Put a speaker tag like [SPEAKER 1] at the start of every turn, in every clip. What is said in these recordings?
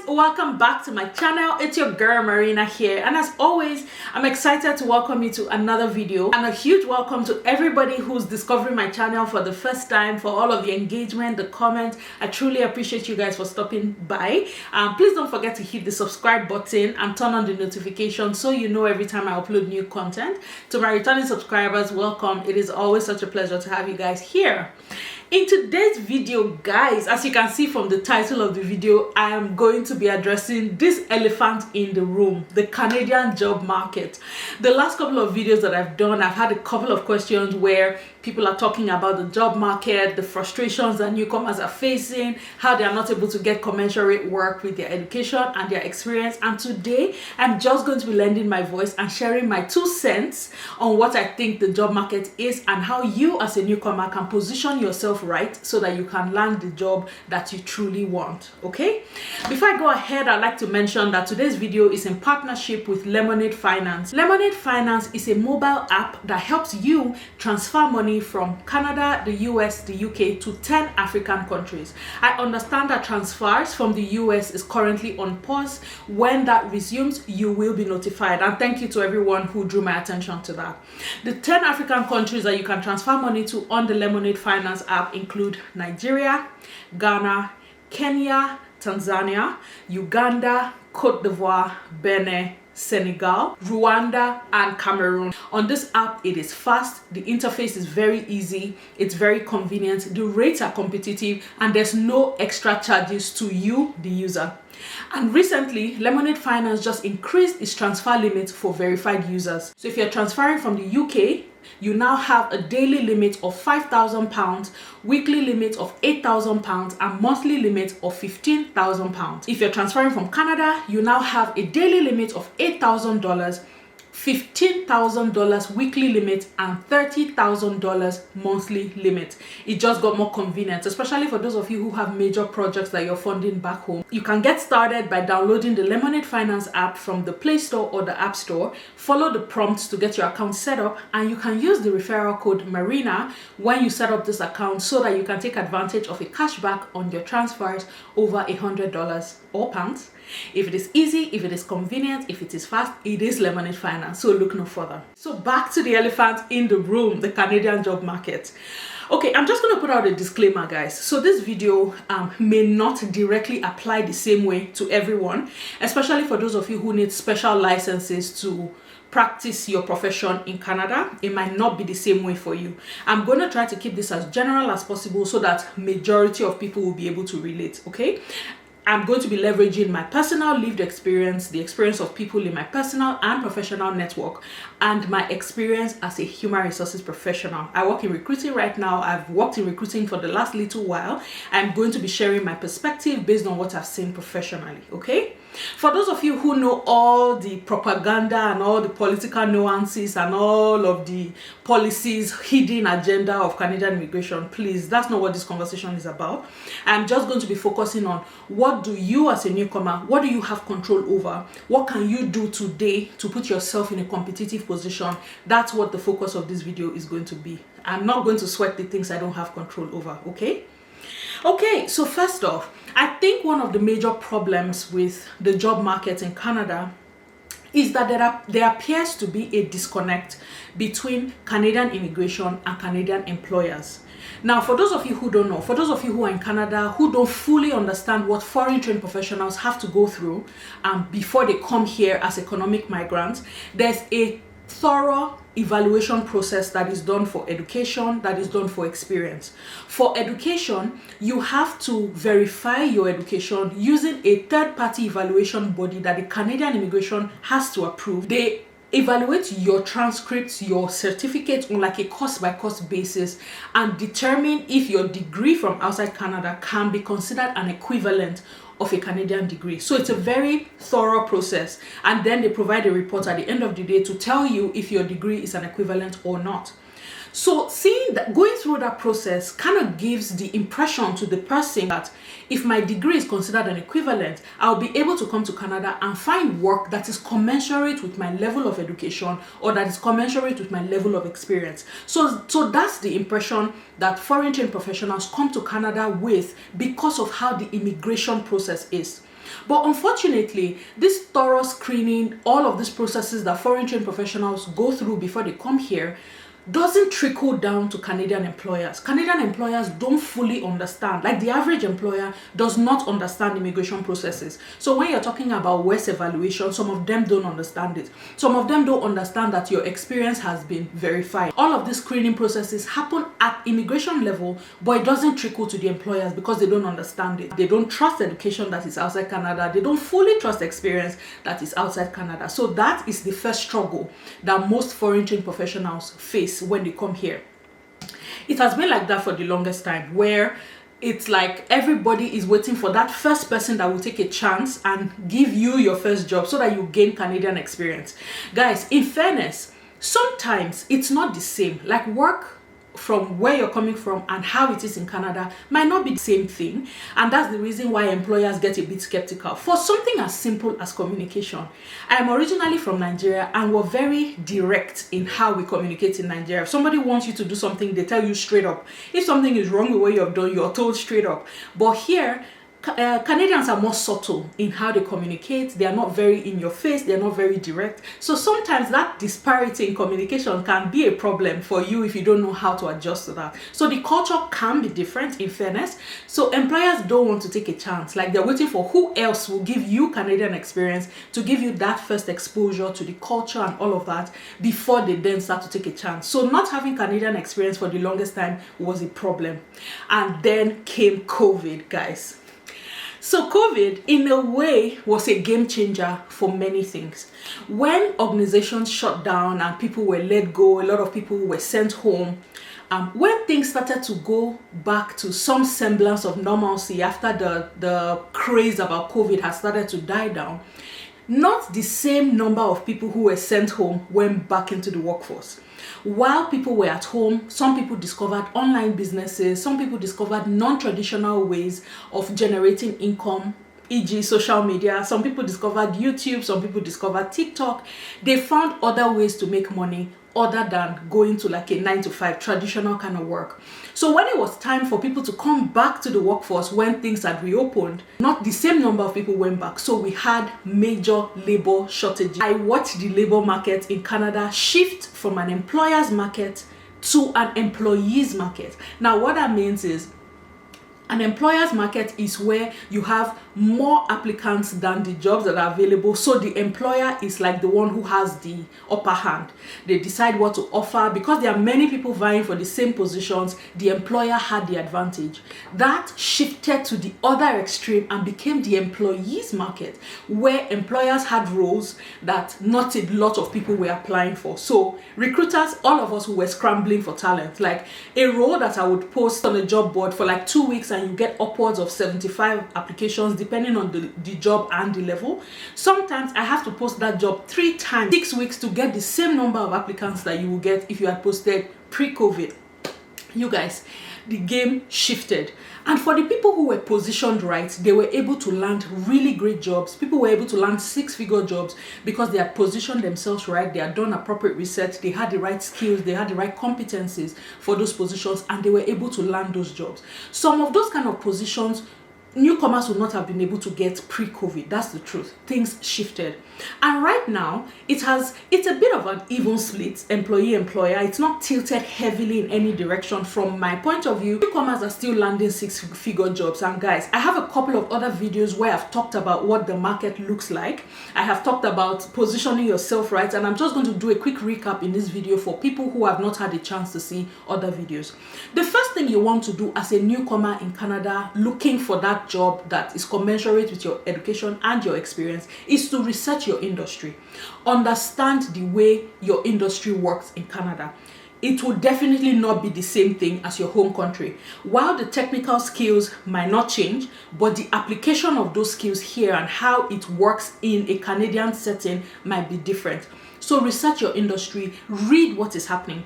[SPEAKER 1] welcome back to my channel. It's your girl Marina here, and as always I'm excited to welcome you to another video, and a huge welcome to everybody who's discovering my channel for the first time, for all of the engagement, the comments. I truly appreciate you guys for stopping by. Please don't forget to hit the subscribe button and turn on the notification so you know every time I upload new content. To my returning subscribers, welcome. It is always such a pleasure to have you guys here. In today's video, guys, as you can see from the title of the video, I am going to be addressing this elephant in the room, the Canadian job market. The last couple of videos that I've done, I've had a couple of questions where people are talking about the job market, the frustrations that newcomers are facing, how they are not able to get commensurate work with their education and their experience. And today, I'm just going to be lending my voice and sharing my 2 cents on what I think the job market is and how you as a newcomer can position yourself right so that you can land the job that you truly want. Okay, before I go ahead, I'd like to mention that today's video is in partnership with Lemonade Finance. Lemonade Finance is a mobile app that helps you transfer money from Canada, the US, the UK to 10 African countries. I understand that transfers from the US is currently on pause. When that resumes, you will be notified, and thank you to everyone who drew my attention to that. The 10 African countries that you can transfer money to on the Lemonade Finance app include Nigeria, Ghana, Kenya, Tanzania, Uganda, Cote d'Ivoire, Benin, Senegal, Rwanda, and Cameroon. On this app, it is fast, the interface is very easy, it's very convenient, the rates are competitive, and there's no extra charges to you, the user. And recently, Lemonade Finance just increased its transfer limit for verified users. So if you're transferring from the UK, you now have a daily limit of £5,000, weekly limit of £8,000, and monthly limit of £15,000. If you're transferring from Canada, you now have a daily limit of $8,000, $15,000 weekly limit, and $30,000 monthly limit. It just got more convenient, especially for those of you who have major projects that you're funding back home. You can get started by downloading the Lemonade Finance app from the Play Store or the App Store. Follow the prompts to get your account set up, and you can use the referral code MARINA when you set up this account so that you can take advantage of a cashback on your transfers over $100 or pounds. If it is easy, if it is convenient, if it is fast, it is Lemonade Finance, so look no further. So back to the elephant in the room, the Canadian job market. Okay, I'm just going to put out a disclaimer, guys. So this video may not directly apply the same way to everyone, especially for those of you who need special licenses to practice your profession in Canada. It might not be the same way for you. I'm going to try to keep this as general as possible so that majority of people will be able to relate, okay? I'm going to be leveraging my personal lived experience, the experience of people in my personal and professional network, and my experience as a human resources professional. I work in recruiting right now. I've worked in recruiting for the last little while. I'm going to be sharing my perspective based on what I've seen professionally, okay? For those of you who know all the propaganda and all the political nuances and all of the policies, hidden agenda of Canadian immigration, please, that's not what this conversation is about. I'm just going to be focusing on what do you as a newcomer, what do you have control over? What can you do today to put yourself in a competitive position? That's what the focus of this video is going to be. I'm not going to sweat the things I don't have control over, okay? Okay, so first off, I think one of the major problems with the job market in Canada is that there appears to be a disconnect between Canadian immigration and Canadian employers. Now, for those of you who don't know, for those of you who are in Canada who don't fully understand what foreign trained professionals have to go through before they come here as economic migrants, there's a thorough evaluation process that is done for education, that is done for experience. For education, you have to verify your education using a third-party evaluation body that the Canadian immigration has to approve. They evaluate your transcripts, your certificate on like a cost-by-cost basis, and determine if your degree from outside Canada can be considered an equivalent of a Canadian degree. So it's a very thorough process, and then they provide a report at the end of the day to tell you if your degree is an equivalent or not. So seeing that, going through that process kind of gives the impression to the person that if my degree is considered an equivalent, I'll be able to come to Canada and find work that is commensurate with my level of education or that is commensurate with my level of experience. So that's the impression that foreign trained professionals come to Canada with because of how the immigration process is. But unfortunately, this thorough screening, all of these processes that foreign trained professionals go through before they come here, doesn't trickle down to Canadian employers. Canadian employers don't fully understand. Like, the average employer does not understand immigration processes. So when you're talking about West evaluation, some of them don't understand it. Some of them don't understand that your experience has been verified. All of these screening processes happen at immigration level, but it doesn't trickle to the employers because they don't understand it. They don't trust education that is outside Canada. They don't fully trust experience that is outside Canada. So that is the first struggle that most foreign trained professionals face when they come here. It has been like that for the longest time, where it's like everybody is waiting for that first person that will take a chance and give you your first job so that you gain Canadian experience. Guys, in fairness, sometimes it's not the same. Like, work from where you're coming from and how it is in Canada might not be the same thing, and that's the reason why employers get a bit skeptical for something as simple as communication. I am originally from Nigeria, and we're very direct in how we communicate in Nigeria. If somebody wants you to do something, they tell you straight up. If something is wrong with what you have done, you're told straight up. But here, Canadians are more subtle in how they communicate. They are not very in your face. They're not very direct. So sometimes that disparity in communication can be a problem for you if you don't know how to adjust to that. So the culture can be different, in fairness. So employers don't want to take a chance. Like, they're waiting for who else will give you Canadian experience to give you that first exposure to the culture and all of that before they then start to take a chance. So not having Canadian experience for the longest time was a problem. And then came COVID, guys. So COVID, in a way, was a game changer for many things. When organizations shut down and people were let go, a lot of people were sent home. When things started to go back to some semblance of normalcy after the craze about COVID had started to die down, not the same number of people who were sent home went back into the workforce. While people were at home, some people discovered online businesses, some people discovered non-traditional ways of generating income, e.g. social media. Some people discovered YouTube, some people discovered TikTok. They found other ways to make money other than going to like a 9-to-5 traditional kind of work. So when it was time for people to come back to the workforce when things had reopened, not the same number of people went back. So we had major labor shortages. I watched the labor market in Canada shift from an employer's market to an employee's market. Now, what that means is, an employer's market is where you have more applicants than the jobs that are available. So the employer is like the one who has the upper hand. They decide what to offer. Because there are many people vying for the same positions, the employer had the advantage. That shifted to the other extreme and became the employee's market, where employers had roles that not a lot of people were applying for. So recruiters, all of us who were scrambling for talent, like a role that I would post on a job board for like 2 weeks and you get upwards of 75 applications depending on the job and the level. Sometimes I have to post that job 3 times, 6 weeks to get the same number of applicants that you will get if you had posted pre-COVID. You guys, the game shifted. And for the people who were positioned right, they were able to land really great jobs. People were able to land 6-figure jobs because they had positioned themselves right, they had done appropriate research, they had the right skills, they had the right competencies for those positions, and they were able to land those jobs. Some of those kind of positions, newcomers would not have been able to get pre-COVID. That's the truth. Things shifted. And right now, it's a bit of an even split, employee-employer. It's not tilted heavily in any direction from my point of view. Newcomers are still landing 6-figure jobs. And guys, I have a couple of other videos where I've talked about what the market looks like. I have talked about positioning yourself right. And I'm just going to do a quick recap in this video for people who have not had a chance to see other videos. The first thing you want to do as a newcomer in Canada, looking for that job that is commensurate with your education and your experience, is to research your industry. Understand the way your industry works in Canada. It will definitely not be the same thing as your home country. While the technical skills might not change, but the application of those skills here and how it works in a Canadian setting might be different. So research your industry, read what is happening.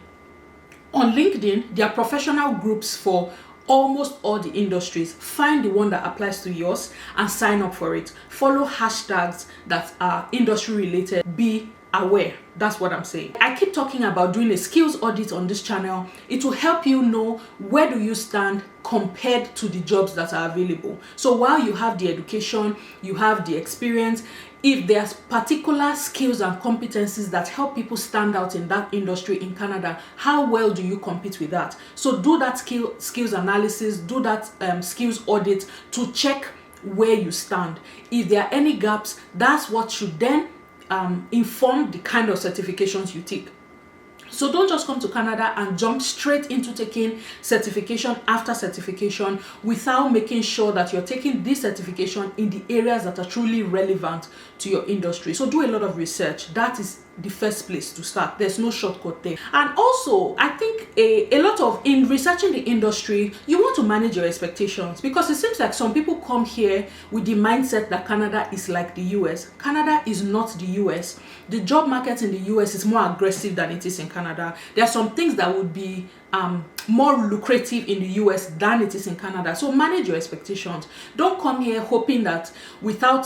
[SPEAKER 1] On LinkedIn, there are professional groups for almost all the industries. Find the one that applies to yours and sign up for it. Follow hashtags that are industry related. Be aware. That's what I'm saying. I keep talking about doing a skills audit on this channel. It will help you know where do you stand compared to the jobs that are available. So while you have the education, you have the experience, if there's particular skills and competencies that help people stand out in that industry in Canada, how well do you compete with that? So do that skills analysis, do that skills audit to check where you stand. If there are any gaps, that's what should then inform the kind of certifications you take. So don't just come to Canada and jump straight into taking certification after certification without making sure that you're taking this certification in the areas that are truly relevant to your industry. So do a lot of research. That is the first place to start. There's no shortcut there. And also, I think a lot of, in researching the industry, you want to manage your expectations, because it seems like some people come here with the mindset that Canada is like the US. Canada is not the US. The job market in the US is more aggressive than it is in Canada. There are some things that would be more lucrative in the US than it is in Canada. So manage your expectations. Don't come here hoping that without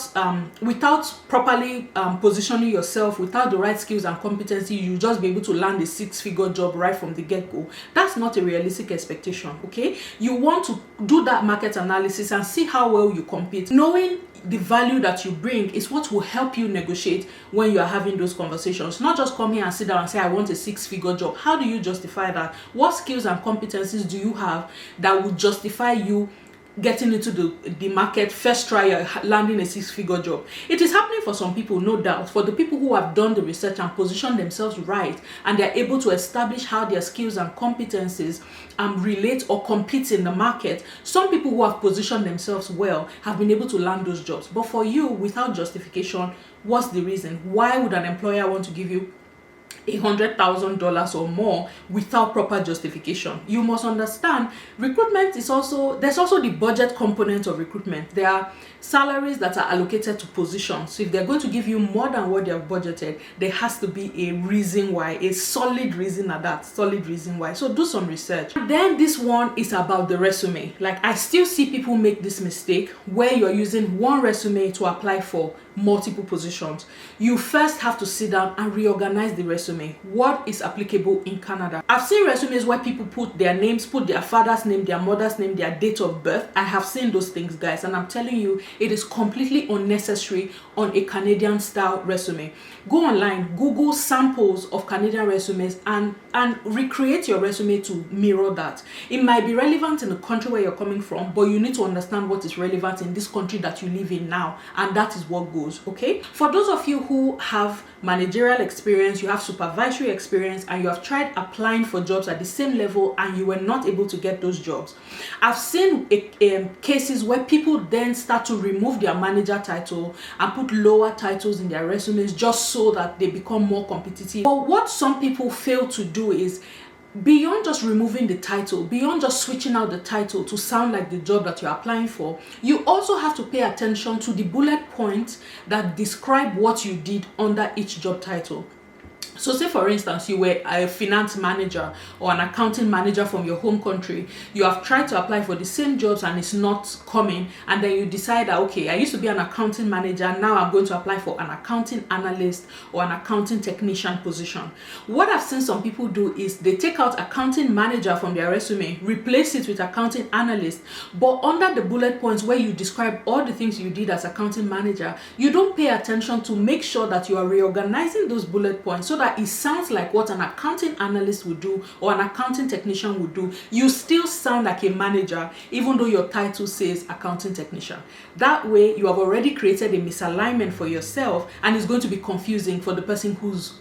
[SPEAKER 1] properly positioning yourself, without the right skills and competency, you'll just be able to land a 6-figure job right from the get-go. That's not a realistic expectation, okay? You want to do that market analysis and see how well you compete. Knowing the value that you bring is what will help you negotiate when you are having those conversations. Not just come here and sit down and say, I want a 6-figure job. How do you justify that? What skills and competencies do you have that would justify you getting into the market first try, landing a 6-figure job? It is happening for some people, no doubt. For the people who have done the research and positioned themselves right, and they're able to establish how their skills and competencies relate or compete in the market, some people who have positioned themselves well have been able to land those jobs. But for you, without justification, what's the reason? Why would an employer want to give you $100,000 or more without proper justification? You must understand, recruitment is also, there's also the budget component of recruitment. There are salaries that are allocated to positions. So if they're going to give you more than what they have budgeted, there has to be a reason why, a solid reason at that, solid reason why. So do some research. And then this one is about the resume. Like, I still see people make this mistake where you're using one resume to apply for multiple positions. You first have to sit down and reorganize the resume. What is applicable in Canada? I've seen resumes where people put their names, put their father's name, their mother's name, their date of birth. I have seen those things, guys, and I'm telling you, it is completely unnecessary on a Canadian style resume. Go online, Google samples of Canadian resumes and recreate your resume to mirror that. It might be relevant in the country where you're coming from, but you need to understand what is relevant in this country that you live in now, and that is what goes, okay? For those of you who have managerial experience, you have supervisory experience, and you have tried applying for jobs at the same level and you were not able to get those jobs, I've seen cases where people then start to remove their manager title and put lower titles in their resumes just so that they become more competitive. But what some people fail to do is, beyond just removing the title, beyond just switching out the title to sound like the job that you're applying for, you also have to pay attention to the bullet points that describe what you did under each job title. So say, for instance, you were a finance manager or an accounting manager from your home country. You have tried to apply for the same jobs and it's not coming. And then you decide that, okay, I used to be an accounting manager. Now I'm going to apply for an accounting analyst or an accounting technician position. What I've seen some people do is they take out accounting manager from their resume, replace it with accounting analyst. But under the bullet points where you describe all the things you did as accounting manager, you don't pay attention to make sure that you are reorganizing those bullet points so that it sounds like what an accounting analyst would do or an accounting technician would do. You still sound like a manager even though your title says accounting technician. That way you have already created a misalignment for yourself, and it's going to be confusing for the person who's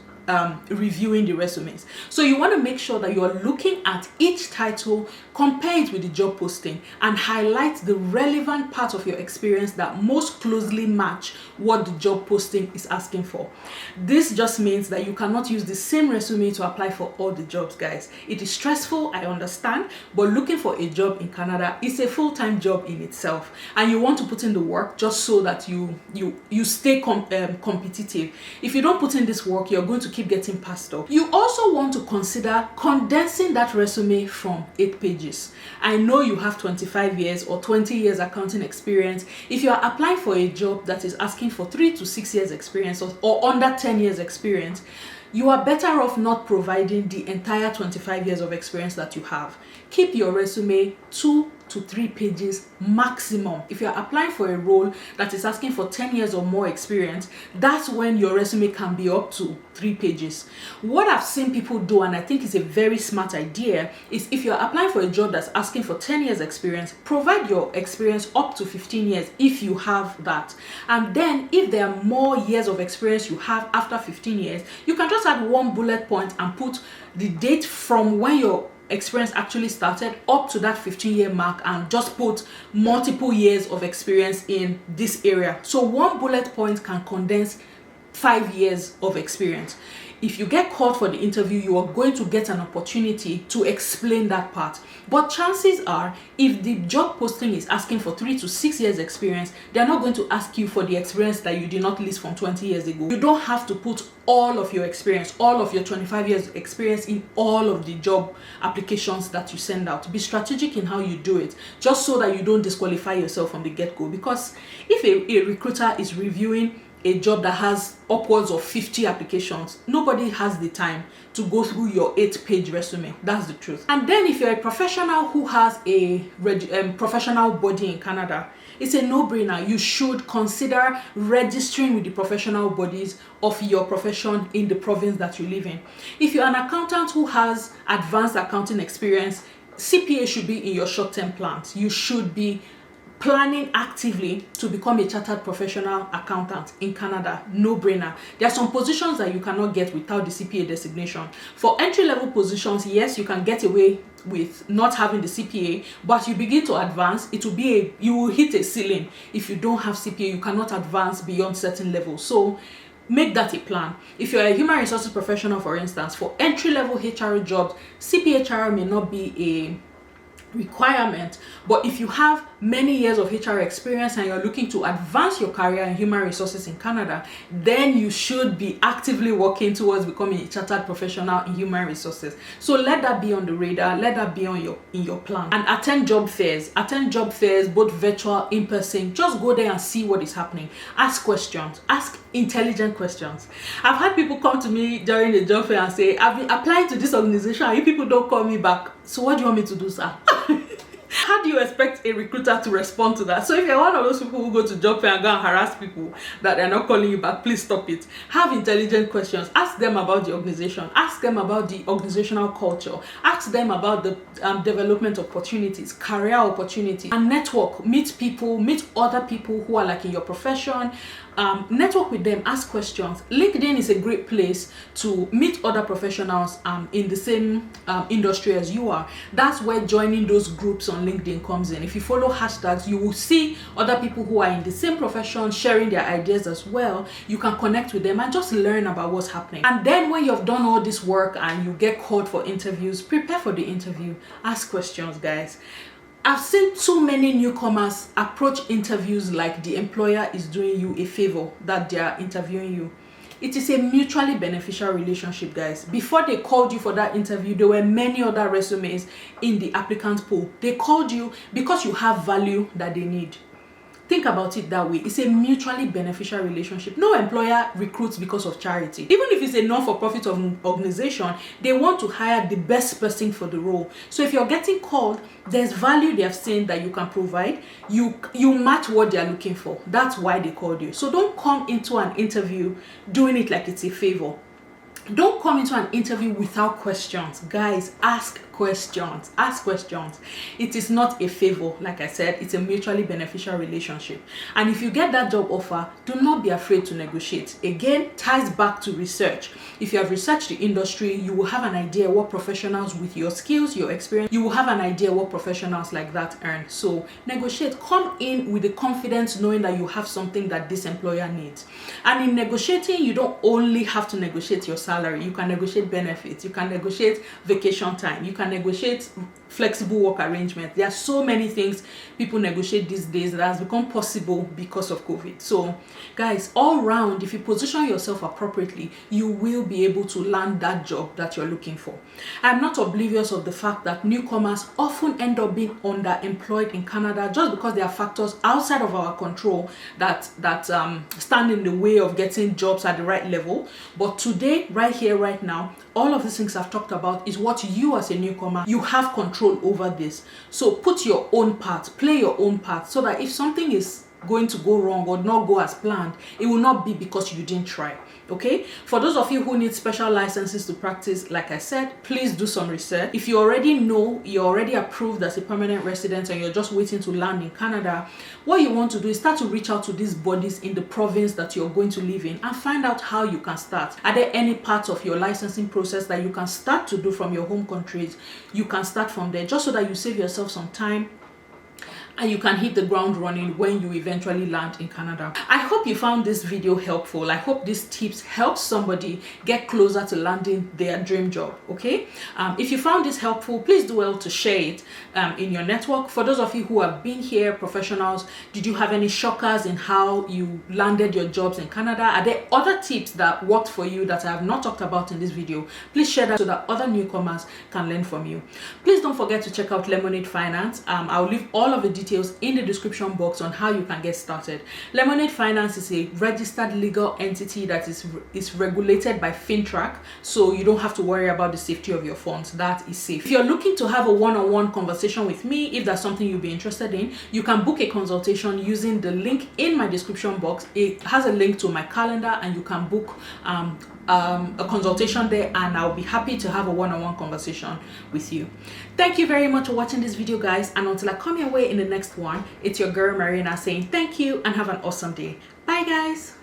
[SPEAKER 1] reviewing the resumes. So you want to make sure that you are looking at each title, compare it with the job posting, and highlight the relevant part of your experience that most closely match what the job posting is asking for. This just means that you cannot use the same resume to apply for all the jobs, guys. It is stressful, I understand, but looking for a job in Canada is a full-time job in itself, and you want to put in the work just so that you stay competitive. If you don't put in this work, you're going to keep keep getting passed up. You also want to consider condensing that resume from 8 pages. I know you have 25 years or 20 years accounting experience. If you are applying for a job that is asking for 3 to 6 years experience or under 10 years experience, you are better off not providing the entire 25 years of experience that you have. Keep your resume 2 to 3 pages maximum. If you're applying for a role that is asking for 10 years or more experience, that's when your resume can be up to 3 pages. What I've seen people do, and I think it's a very smart idea, is if you're applying for a job that's asking for 10 years experience, provide your experience up to 15 years if you have that. And then if there are more years of experience you have after 15 years, you can just add one bullet point and put the date from when your experience actually started up to that 15-year mark, and just put multiple years of experience in this area. So one bullet point can condense 5 years of experience. If you get called for the interview, you are going to get an opportunity to explain that part. But chances are, if the job posting is asking for 3 to 6 years experience, they're not going to ask you for the experience that you did not list from 20 years ago. You don't have to put all of your experience, all of your 25 years experience in all of the job applications that you send out. Be strategic in how you do it, just so that you don't disqualify yourself from the get-go. Because if a recruiter is reviewing a job that has upwards of 50 applications, nobody has the time to go through your 8-page resume. That's the truth. And then if you're a professional who has a professional body in Canada, it's a no-brainer. You should consider registering with the professional bodies of your profession in the province that you live in. If you're an accountant who has advanced accounting experience, CPA should be in your short-term plans. You should be planning actively to become a chartered professional accountant in Canada. No brainer. There are some positions that you cannot get without the CPA designation. For entry-level positions, yes, you can get away with not having the CPA, but you begin to advance, you will hit a ceiling. If you don't have CPA, you cannot advance beyond certain levels. So make that a plan. If you're a human resources professional, for instance, for entry-level HR jobs, CPA may not be a requirement, but if you have many years of HR experience and you're looking to advance your career in human resources in Canada, then you should be actively working towards becoming a chartered professional in human resources. So let that be on the radar, let that be on in your plan. And attend job fairs, both virtual, in person. Just go there and see what is happening. Ask questions, ask intelligent questions. I've had people come to me during the job fair and say, I've been applying to this organization and you people don't call me back. So what do you want me to do, sir? How do you expect a recruiter to respond to that? So if you're one of those people who go to job fair and go and harass people that they're not calling you back, please stop it. Have intelligent questions. Ask them about the organization. Ask them about the organizational culture. Ask them about the development opportunities, career opportunities, and network. Meet people, meet other people who are like in your profession. Network with them, ask questions. LinkedIn is a great place to meet other professionals in the same industry as you are. That's where joining those groups on LinkedIn comes in. If you follow hashtags, you will see other people who are in the same profession sharing their ideas as well. You can connect with them and just learn about what's happening. And then when you've done all this work and you get called for interviews, prepare for the interview. Ask questions, guys. I've seen too many newcomers approach interviews like the employer is doing you a favor that they are interviewing you. It is a mutually beneficial relationship, guys. Before they called you for that interview, there were many other resumes in the applicant pool. They called you because you have value that they need. Think about it that way. It's a mutually beneficial relationship. No employer recruits because of charity. Even if it's a non-for-profit organization, they want to hire the best person for the role. So if you're getting called, there's value they have seen that you can provide. You match what they're looking for. That's why they called you. So don't come into an interview doing it like it's a favor. Don't come into an interview without questions. Guys, ask questions. Ask questions. It is not a favor. Like I said, it's a mutually beneficial relationship. And if you get that job offer, do not be afraid to negotiate. Again, ties back to research. If you have researched the industry, you will have an idea what professionals with your skills, your experience, you will have an idea what professionals like that earn. So negotiate. Come in with the confidence knowing that you have something that this employer needs. And in negotiating, you don't only have to negotiate your salary. You can negotiate benefits. You can negotiate vacation time. You can negotiate flexible work arrangements. There are so many things people negotiate these days that has become possible because of COVID. So guys, all round, if you position yourself appropriately, you will be able to land that job that you're looking for. I'm not oblivious of the fact that newcomers often end up being underemployed in Canada just because there are factors outside of our control that stand in the way of getting jobs at the right level. But today, right here, right now, all of these things I've talked about is what you as a newcomer, you have control over this. So put your own part, play your own part, so that if something is going to go wrong or not go as planned, it will not be because you didn't try. Okay, for those of you who need special licenses to practice, like I said, please do some research. If you already know you're already approved as a permanent resident and you're just waiting to land in Canada, what you want to do is start to reach out to these bodies in the province that you're going to live in and find out how you can start. Are there any parts of your licensing process that you can start to do from your home countries? You can start from there, just so that you save yourself some time and you can hit the ground running when you eventually land in Canada. I hope you found this video helpful. I hope these tips help somebody get closer to landing their dream job, okay? If you found this helpful, please do well to share it in your network. For those of you who have been here, professionals, did you have any shockers in how you landed your jobs in Canada? Are there other tips that worked for you that I have not talked about in this video? Please share that so that other newcomers can learn from you. Please don't forget to check out Lemonade Finance. I'll leave all of the details in the description box on how you can get started. Lemonade Finance is a registered legal entity that is regulated by FinTrack, so you don't have to worry about the safety of your funds. That is safe. If you're looking to have a one-on-one conversation with me, if that's something you'll be interested in, you can book a consultation using the link in my description box. It has a link to my calendar and you can book a consultation there, and I'll be happy to have a one-on-one conversation with you. Thank you very much for watching this video, guys, and until I come your way in the next one, it's your girl Marina saying thank you and have an awesome day. Bye guys.